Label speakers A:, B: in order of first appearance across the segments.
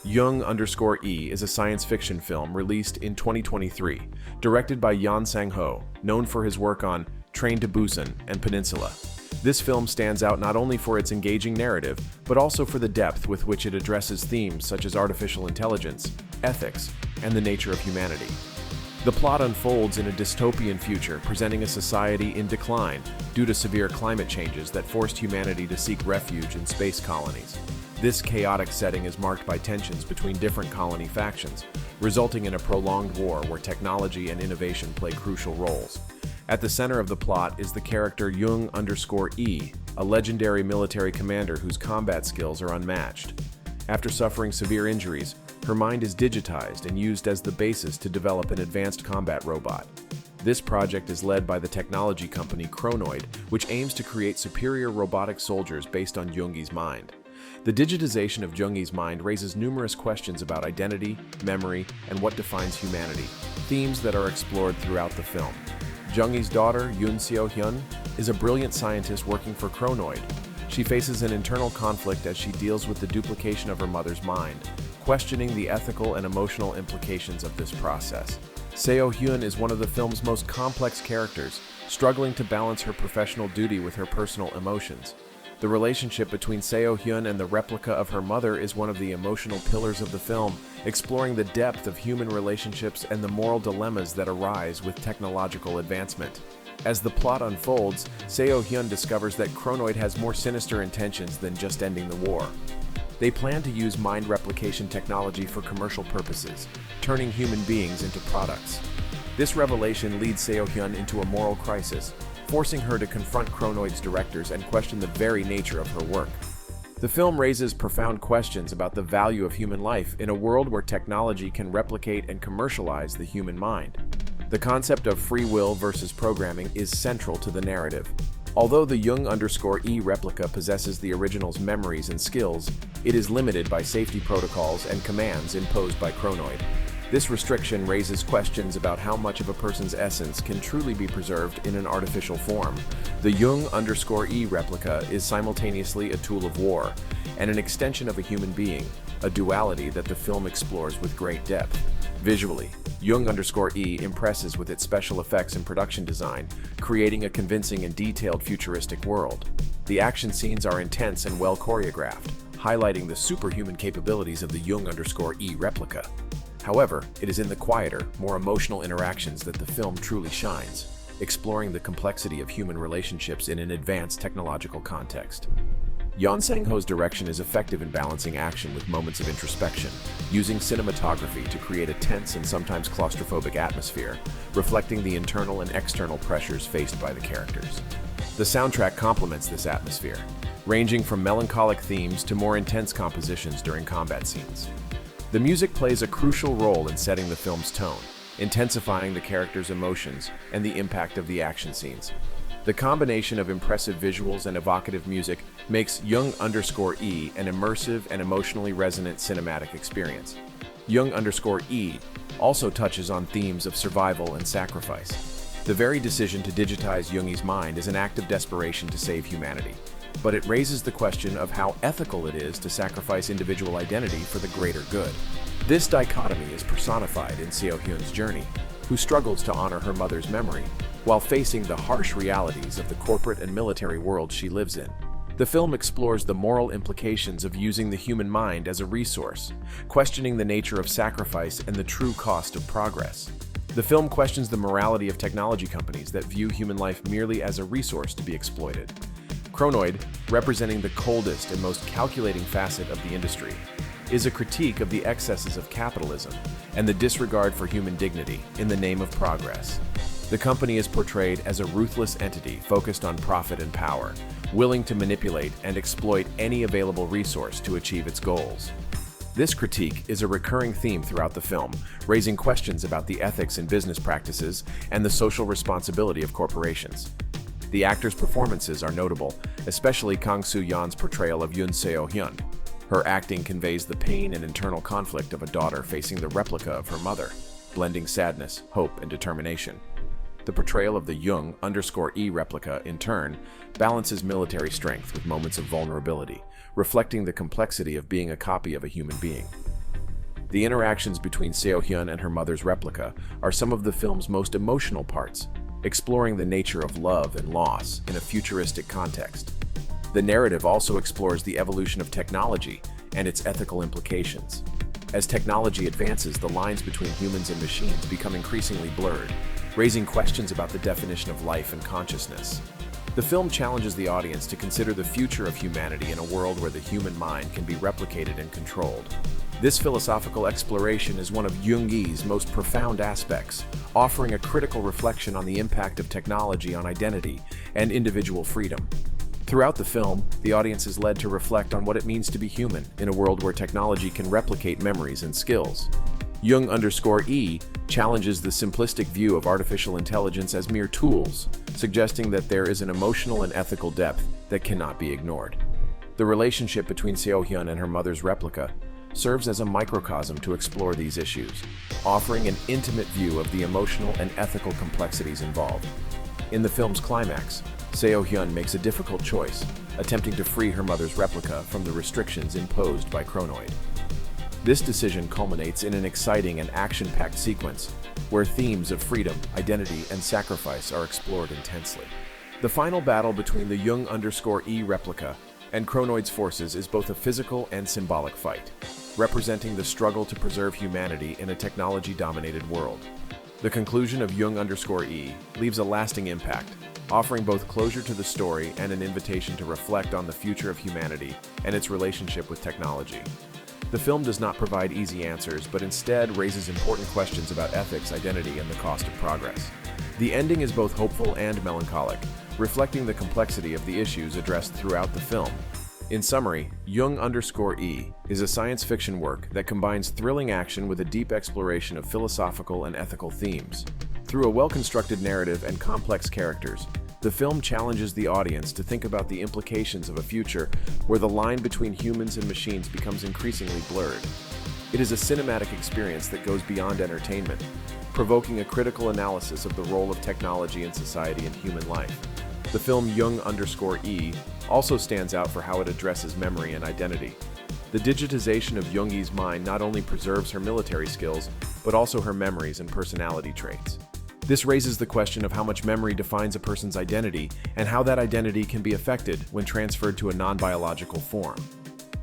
A: Yeon_E is a science fiction film released in 2023, directed by Yeon Sang-ho, known for his work on Train to Busan and Peninsula. This film stands out not only for its engaging narrative, but also for the depth with which it addresses themes such as artificial intelligence, ethics, and the nature of humanity. The plot unfolds in a dystopian future, presenting a society in decline due to severe climate changes that forced humanity to seek refuge in space colonies. This chaotic setting is marked by tensions between different colony factions, resulting in a prolonged war where technology and innovation play crucial roles. At the center of the plot is the character Yeon_E, a legendary military commander whose combat skills are unmatched. After suffering severe injuries, her mind is digitized and used as the basis to develop an advanced combat robot. This project is led by the technology company Kronoid, which aims to create superior robotic soldiers based on Yoongi's mind. The digitization of Yoongi's mind raises numerous questions about identity, memory, and what defines humanity, themes that are explored throughout the film. Yoongi's daughter, Seo-hyun, is a brilliant scientist working for Kronoid. She faces an internal conflict as she deals with the duplication of her mother's mind, questioning the ethical and emotional implications of this process. Seo-hyun is one of the film's most complex characters, struggling to balance her professional duty with her personal emotions. The relationship between Seo-hyun and the replica of her mother is one of the emotional pillars of the film, exploring the depth of human relationships and the moral dilemmas that arise with technological advancement. As the plot unfolds, Seo-hyun discovers that Kronoid has more sinister intentions than just ending the war. They plan to use mind replication technology for commercial purposes, turning human beings into products. This revelation leads Seo-hyun into a moral crisis, forcing her to confront Kronoid's directors and question the very nature of her work. The film raises profound questions about the value of human life in a world where technology can replicate and commercialize the human mind. The concept of free will versus programming is central to the narrative. Although the Yeon_E replica possesses the original's memories and skills, it is limited by safety protocols and commands imposed by Kronoid. This restriction raises questions about how much of a person's essence can truly be preserved in an artificial form. The Yeon_E replica is simultaneously a tool of war and an extension of a human being, a duality that the film explores with great depth. Visually, Yeon_E impresses with its special effects and production design, creating a convincing and detailed futuristic world. The action scenes are intense and well choreographed, highlighting the superhuman capabilities of the Yeon_E replica. However, it is in the quieter, more emotional interactions that the film truly shines, exploring the complexity of human relationships in an advanced technological context. Yeon Sang-ho's direction is effective in balancing action with moments of introspection, using cinematography to create a tense and sometimes claustrophobic atmosphere, reflecting the internal and external pressures faced by the characters. The soundtrack complements this atmosphere, ranging from melancholic themes to more intense compositions during combat scenes. The music plays a crucial role in setting the film's tone, intensifying the characters' emotions and the impact of the action scenes. The combination of impressive visuals and evocative music makes Yeon_E an immersive and emotionally resonant cinematic experience. Yeon_E also touches on themes of survival and sacrifice. The very decision to digitize Yoongi's mind is an act of desperation to save humanity, but it raises the question of how ethical it is to sacrifice individual identity for the greater good. This dichotomy is personified in Seo-hyun's journey, who struggles to honor her mother's memory, while facing the harsh realities of the corporate and military world she lives in. The film explores the moral implications of using the human mind as a resource, questioning the nature of sacrifice and the true cost of progress. The film questions the morality of technology companies that view human life merely as a resource to be exploited. Kronoid, representing the coldest and most calculating facet of the industry, is a critique of the excesses of capitalism and the disregard for human dignity in the name of progress. The company is portrayed as a ruthless entity focused on profit and power, willing to manipulate and exploit any available resource to achieve its goals. This critique is a recurring theme throughout the film, raising questions about the ethics in business practices and the social responsibility of corporations. The actors' performances are notable, especially Kang Soo-yeon's portrayal of Yoon Seo-hyun. Her acting conveys the pain and internal conflict of a daughter facing the replica of her mother, blending sadness, hope, and determination. The portrayal of the Yeon_E replica, in turn, balances military strength with moments of vulnerability, reflecting the complexity of being a copy of a human being. The interactions between Seo-hyun and her mother's replica are some of the film's most emotional parts, exploring the nature of love and loss in a futuristic context. The narrative also explores the evolution of technology and its ethical implications. As technology advances, the lines between humans and machines become increasingly blurred, raising questions about the definition of life and consciousness. The film challenges the audience to consider the future of humanity in a world where the human mind can be replicated and controlled. This philosophical exploration is one of Jung's most profound aspects, offering a critical reflection on the impact of technology on identity and individual freedom. Throughout the film, the audience is led to reflect on what it means to be human in a world where technology can replicate memories and skills. Yeon challenges the simplistic view of artificial intelligence as mere tools, suggesting that there is an emotional and ethical depth that cannot be ignored. The relationship between Seo-hyun and her mother's replica serves as a microcosm to explore these issues, offering an intimate view of the emotional and ethical complexities involved. In the film's climax, Seo-hyun makes a difficult choice, attempting to free her mother's replica from the restrictions imposed by Chronoid. This decision culminates in an exciting and action-packed sequence, where themes of freedom, identity, and sacrifice are explored intensely. The final battle between the Yeon-E replica and Chronoid's forces is both a physical and symbolic fight, representing the struggle to preserve humanity in a technology-dominated world. The conclusion of Yeon-E leaves a lasting impact, offering both closure to the story and an invitation to reflect on the future of humanity and its relationship with technology. The film does not provide easy answers, but instead raises important questions about ethics, identity, and the cost of progress. The ending is both hopeful and melancholic, reflecting the complexity of the issues addressed throughout the film. In summary, Yeon-E is a science fiction work that combines thrilling action with a deep exploration of philosophical and ethical themes. Through a well-constructed narrative and complex characters, the film challenges the audience to think about the implications of a future where the line between humans and machines becomes increasingly blurred. It is a cinematic experience that goes beyond entertainment, provoking a critical analysis of the role of technology in society and human life. The film Yeon-E also stands out for how it addresses memory and identity. The digitization of Yoongi's mind not only preserves her military skills, but also her memories and personality traits. This raises the question of how much memory defines a person's identity and how that identity can be affected when transferred to a non-biological form.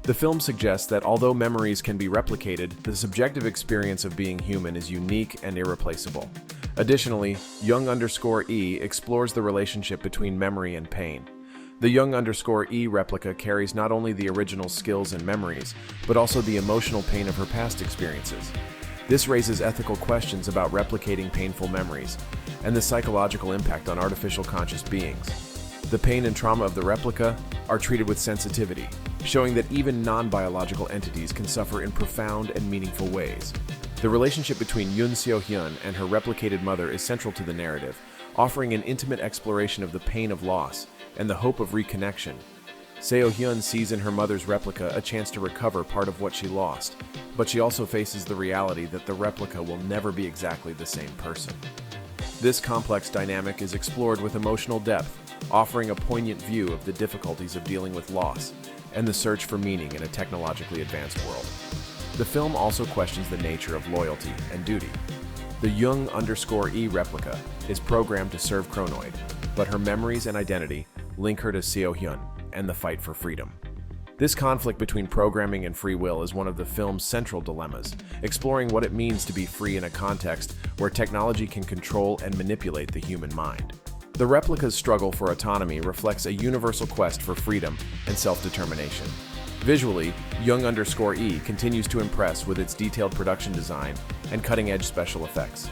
A: The film suggests that although memories can be replicated, the subjective experience of being human is unique and irreplaceable. Additionally, Yeon-E explores the relationship between memory and pain. The Yeon-E replica carries not only the original skills and memories, but also the emotional pain of her past experiences. This raises ethical questions about replicating painful memories and the psychological impact on artificial conscious beings. The pain and trauma of the replica are treated with sensitivity, showing that even non-biological entities can suffer in profound and meaningful ways. The relationship between Seo-hyun and her replicated mother is central to the narrative, offering an intimate exploration of the pain of loss and the hope of reconnection. Seo-hyun sees in her mother's replica a chance to recover part of what she lost, but she also faces the reality that the replica will never be exactly the same person. This complex dynamic is explored with emotional depth, offering a poignant view of the difficulties of dealing with loss and the search for meaning in a technologically advanced world. The film also questions the nature of loyalty and duty. The Yeon-E replica is programmed to serve Chronoid, but her memories and identity link her to Seo-hyun and the fight for freedom. This conflict between programming and free will is one of the film's central dilemmas, exploring what it means to be free in a context where technology can control and manipulate the human mind. The replica's struggle for autonomy reflects a universal quest for freedom and self-determination. Visually, Yeon-E continues to impress with its detailed production design and cutting-edge special effects.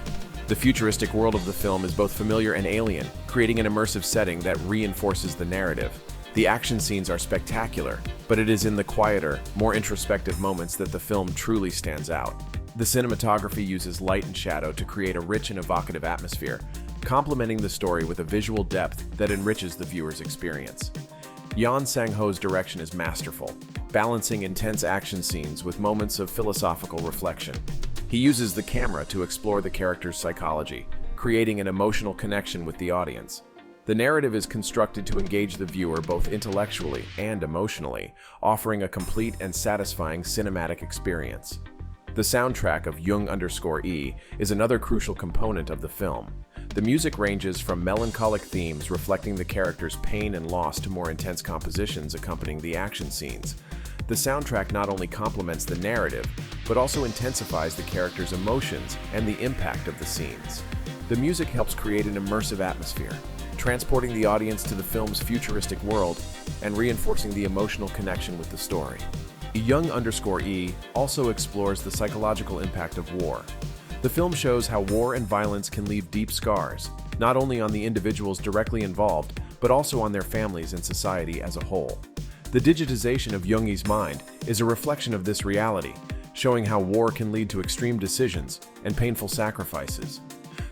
A: The futuristic world of the film is both familiar and alien, creating an immersive setting that reinforces the narrative. The action scenes are spectacular, but it is in the quieter, more introspective moments that the film truly stands out. The cinematography uses light and shadow to create a rich and evocative atmosphere, complementing the story with a visual depth that enriches the viewer's experience. Yeon Sang-ho's direction is masterful, balancing intense action scenes with moments of philosophical reflection. He uses the camera to explore the character's psychology, creating an emotional connection with the audience. The narrative is constructed to engage the viewer both intellectually and emotionally, offering a complete and satisfying cinematic experience. The soundtrack of Yeon_E is another crucial component of the film. The music ranges from melancholic themes reflecting the character's pain and loss to more intense compositions accompanying the action scenes. The soundtrack not only complements the narrative, but also intensifies the character's emotions and the impact of the scenes. The music helps create an immersive atmosphere, transporting the audience to the film's futuristic world and reinforcing the emotional connection with the story. Yeon_E also explores the psychological impact of war. The film shows how war and violence can leave deep scars, not only on the individuals directly involved, but also on their families and society as a whole. The digitization of Yoongi's mind is a reflection of this reality, showing how war can lead to extreme decisions and painful sacrifices.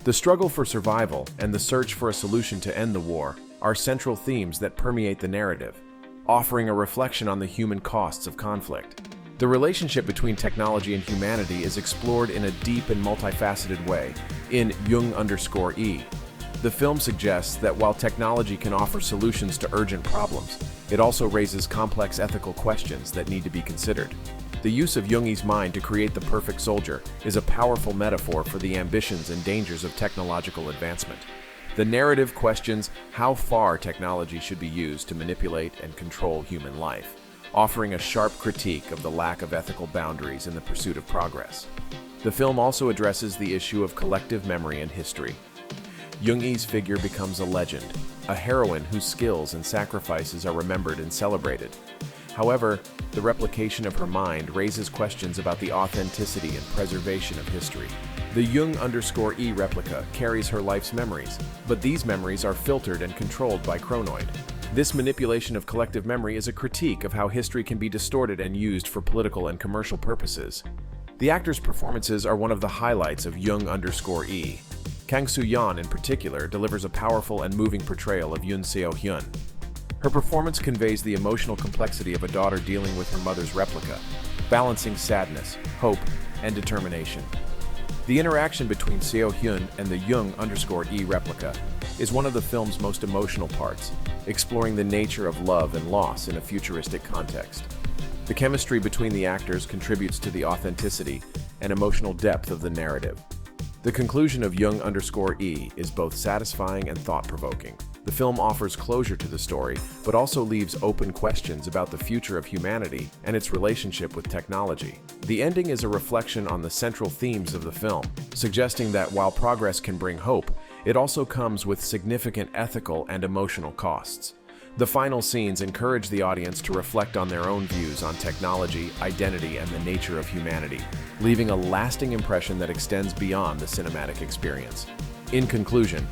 A: The struggle for survival and the search for a solution to end the war are central themes that permeate the narrative, offering a reflection on the human costs of conflict. The relationship between technology and humanity is explored in a deep and multifaceted way in Yeon_E. The film suggests that while technology can offer solutions to urgent problems, it also raises complex ethical questions that need to be considered. The use of Yoongi's mind to create the perfect soldier is a powerful metaphor for the ambitions and dangers of technological advancement. The narrative questions how far technology should be used to manipulate and control human life, offering a sharp critique of the lack of ethical boundaries in the pursuit of progress. The film also addresses the issue of collective memory and history. Yoongi's figure becomes a legend, a heroine whose skills and sacrifices are remembered and celebrated. However, the replication of her mind raises questions about the authenticity and preservation of history. The Yeon_E replica carries her life's memories, but these memories are filtered and controlled by Chronoid. This manipulation of collective memory is a critique of how history can be distorted and used for political and commercial purposes. The actors' performances are one of the highlights of Yeon_E. Kang Soo-yeon in particular delivers a powerful and moving portrayal of Seo-hyun. Her performance conveys the emotional complexity of a daughter dealing with her mother's replica, balancing sadness, hope, and determination. The interaction between Seo-hyun and the Yeon_E replica is one of the film's most emotional parts, exploring the nature of love and loss in a futuristic context. The chemistry between the actors contributes to the authenticity and emotional depth of the narrative. The conclusion of Yeon_E is both satisfying and thought-provoking. The film offers closure to the story, but also leaves open questions about the future of humanity and its relationship with technology. The ending is a reflection on the central themes of the film, suggesting that while progress can bring hope, it also comes with significant ethical and emotional costs. The final scenes encourage the audience to reflect on their own views on technology, identity, and the nature of humanity, leaving a lasting impression that extends beyond the cinematic experience. In conclusion,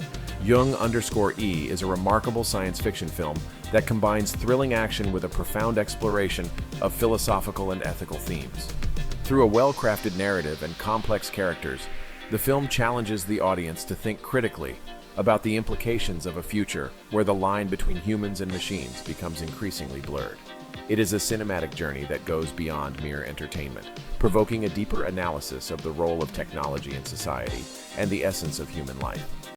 A: Yeon_E is a remarkable science fiction film that combines thrilling action with a profound exploration of philosophical and ethical themes. Through a well-crafted narrative and complex characters, the film challenges the audience to think critically about the implications of a future where the line between humans and machines becomes increasingly blurred. It is a cinematic journey that goes beyond mere entertainment, provoking a deeper analysis of the role of technology in society and the essence of human life.